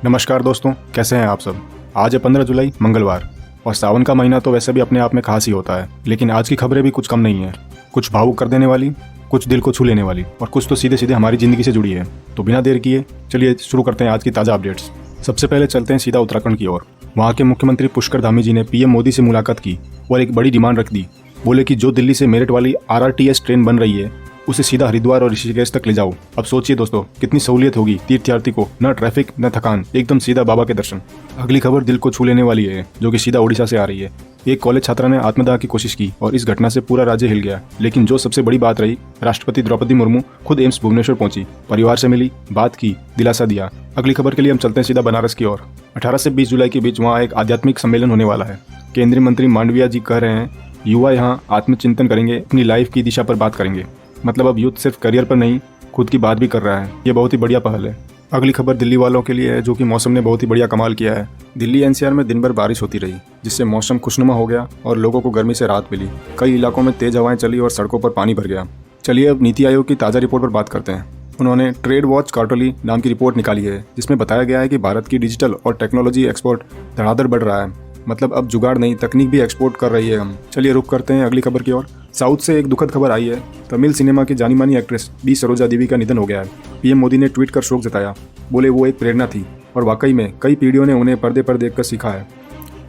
नमस्कार दोस्तों, कैसे हैं आप सब। आज है 15 जुलाई मंगलवार और सावन का महीना तो वैसे भी अपने आप में खास ही होता है, लेकिन आज की खबरें भी कुछ कम नहीं है। कुछ भावुक कर देने वाली, कुछ दिल को छू लेने वाली और कुछ तो सीधे सीधे हमारी ज़िंदगी से जुड़ी है। तो बिना देर किए चलिए शुरू करते हैं आज की ताज़ा अपडेट्स। सबसे पहले चलते हैं सीधा उत्तराखंड की ओर। वहाँ के मुख्यमंत्री पुष्कर धामी जी ने पीएम मोदी से मुलाकात की और एक बड़ी डिमांड रख दी। बोले कि जो दिल्ली से मेरठ वाली RRTS ट्रेन बन रही है उसे सीधा हरिद्वार और ऋषिकेश तक ले जाओ। अब सोचिए दोस्तों, कितनी सहूलियत होगी तीर्थयात्री को, न ट्रैफिक न थकान, एकदम सीधा बाबा के दर्शन। अगली खबर दिल को छू लेने वाली है, जो कि सीधा उड़ीसा से आ रही है। एक कॉलेज छात्रा ने आत्मदाह की कोशिश की और इस घटना से पूरा राज्य हिल गया। लेकिन जो सबसे बड़ी बात रही, राष्ट्रपति द्रौपदी मुर्मू खुद एम्स भुवनेश्वर पहुंची, परिवार से मिली, बात की, दिलासा दिया। अगली खबर के लिए हम चलते हैं सीधा बनारस की ओर। 18 से 20 जुलाई के बीच वहाँ एक आध्यात्मिक सम्मेलन होने वाला है। केंद्रीय मंत्री मांडविया जी कह रहे हैं, युवा यहाँ आत्मचिंतन करेंगे, अपनी लाइफ की दिशा पर बात करेंगे। मतलब अब यूथ सिर्फ करियर पर नहीं, खुद की बात भी कर रहा है। ये बहुत ही बढ़िया पहल है। अगली खबर दिल्ली वालों के लिए है, जो कि मौसम ने बहुत ही बढ़िया कमाल किया है। दिल्ली NCR में दिन भर बारिश होती रही, जिससे मौसम खुशनुमा हो गया और लोगों को गर्मी से राहत मिली। कई इलाकों में तेज हवाएं चली और सड़कों पर पानी भर गया। चलिए अब नीति आयोग की ताज़ा रिपोर्ट पर बात करते हैं। उन्होंने ट्रेड वॉच क्वार्टरली नाम की रिपोर्ट निकाली है, जिसमें बताया गया है कि भारत की डिजिटल और टेक्नोलॉजी एक्सपोर्ट धड़ाधड़ बढ़ रहा है। मतलब अब जुगाड़ नहीं, तकनीक भी एक्सपोर्ट कर रही है हम। चलिए रुक करते हैं अगली खबर की ओर। साउथ से एक दुखद खबर आई है। तमिल सिनेमा की जानी मानी एक्ट्रेस बी सरोजा देवी का निधन हो गया है। पीएम मोदी ने ट्वीट कर शोक जताया। बोले वो एक प्रेरणा थी और वाकई में कई पीढ़ियों ने उन्हें पर्दे पर देखकर सीखा है।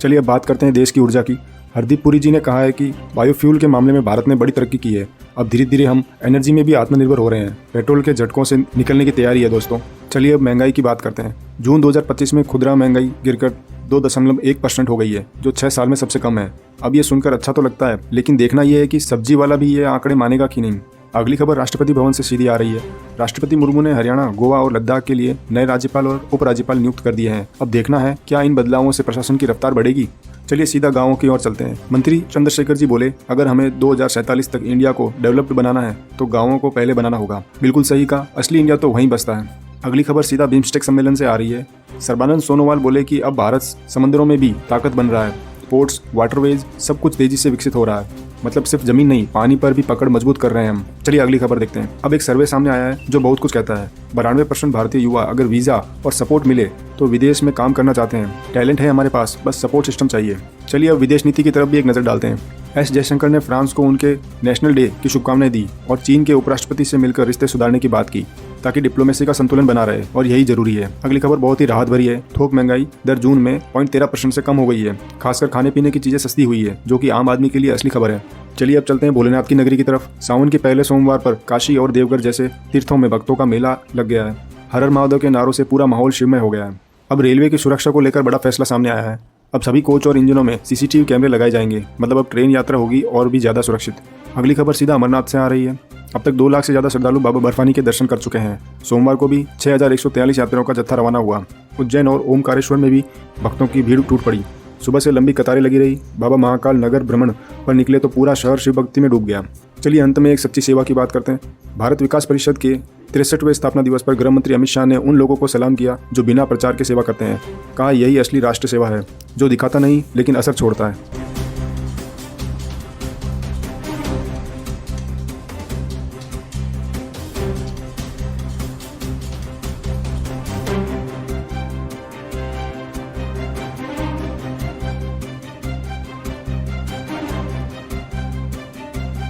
चलिए अब बात करते हैं देश की ऊर्जा की। हरदीप पुरी जी ने कहा है कि बायोफ्यूल के मामले में भारत ने बड़ी तरक्की की है। अब धीरे धीरे हम एनर्जी में भी आत्मनिर्भर हो रहे हैं। पेट्रोल के झटकों से निकलने की तैयारी है दोस्तों। चलिए अब महंगाई की बात करते हैं। जून 2025 में खुदरा महंगाई गिरकर 2.1% हो गई है, जो 6 साल में सबसे कम है। अब ये सुनकर अच्छा तो लगता है, लेकिन देखना यह है कि सब्जी वाला भी ये आंकड़े मानेगा कि नहीं। अगली खबर राष्ट्रपति भवन से सीधी आ रही है। राष्ट्रपति मुर्मू ने हरियाणा, गोवा और लद्दाख के लिए नए राज्यपाल और उपराज्यपाल नियुक्त कर दिए हैं। अब देखना है क्या इन बदलावों से प्रशासन की रफ्तार बढ़ेगी। चलिए सीधा गाँवों की ओर चलते हैं। मंत्री चंद्रशेखर जी बोले, अगर हमें 2047 तक इंडिया को डेवलप्ड बनाना है तो गाँवों को पहले बनाना होगा। बिल्कुल सही कहा, असली इंडिया तो वहीं बसता है। अगली खबर सीधा बिम्स्टेक सम्मेलन से आ रही है। सर्बानंद सोनोवाल बोले कि अब भारत समंदरों में भी ताकत बन रहा है। पोर्ट्स, वाटरवेज सब कुछ तेजी से विकसित हो रहा है। मतलब सिर्फ जमीन नहीं, पानी पर भी पकड़ मजबूत कर रहे हैं हम। चलिए अगली खबर देखते हैं। अब एक सर्वे सामने आया है जो बहुत कुछ कहता है। 92% भारतीय युवा अगर वीजा और सपोर्ट मिले तो विदेश में काम करना चाहते हैं। टैलेंट है हमारे पास, बस सपोर्ट सिस्टम चाहिए। चलिए अब विदेश नीति की तरफ भी एक नजर डालते हैं। S जयशंकर ने फ्रांस को उनके नेशनल डे की शुभकामनाएं दी और चीन के उपराष्ट्रपति से मिलकर रिश्ते सुधारने की बात की, ताकि डिप्लोमेसी का संतुलन बना रहे, और यही जरूरी है। अगली खबर बहुत ही राहत भरी है। थोक महंगाई दर जून में 0.13% से कम हो गई है। खासकर खाने पीने की चीजें सस्ती हुई है, जो कि आम आदमी के लिए असली खबर है। चलिए अब चलते हैं भोलेनाथ की नगरी की तरफ। सावन के पहले सोमवार पर काशी और देवघर जैसे तीर्थों में भक्तों का मेला लग गया है। हर हर महादेव के नारों से पूरा माहौल शिवमय हो गया है। अब रेलवे की सुरक्षा को लेकर बड़ा फैसला सामने आया है। अब सभी कोच और इंजनों में CCTV कैमरे लगाए जाएंगे। मतलब अब ट्रेन यात्रा होगी और भी ज्यादा सुरक्षित। अगली खबर सीधा अमरनाथ से आ रही है। अब तक 2 लाख से ज्यादा श्रद्धालु बाबा बर्फानी के दर्शन कर चुके हैं। सोमवार को भी 6143 यात्रियों का जत्था रवाना हुआ। उज्जैन और ओमकारेश्वर में भी भक्तों की भीड़ टूट पड़ी। सुबह से लंबी कतारें लगी रही। बाबा महाकाल नगर भ्रमण पर निकले तो पूरा शहर शिव भक्ति में डूब गया। चलिए अंत में एक सच्ची सेवा की बात करते हैं। भारत विकास परिषद के 63वें स्थापना दिवस पर गृह मंत्री अमित शाह ने उन लोगों को सलाम किया जो बिना प्रचार के सेवा करते हैं। कहा यही असली राष्ट्र सेवा है, जो दिखाता नहीं लेकिन असर छोड़ता है।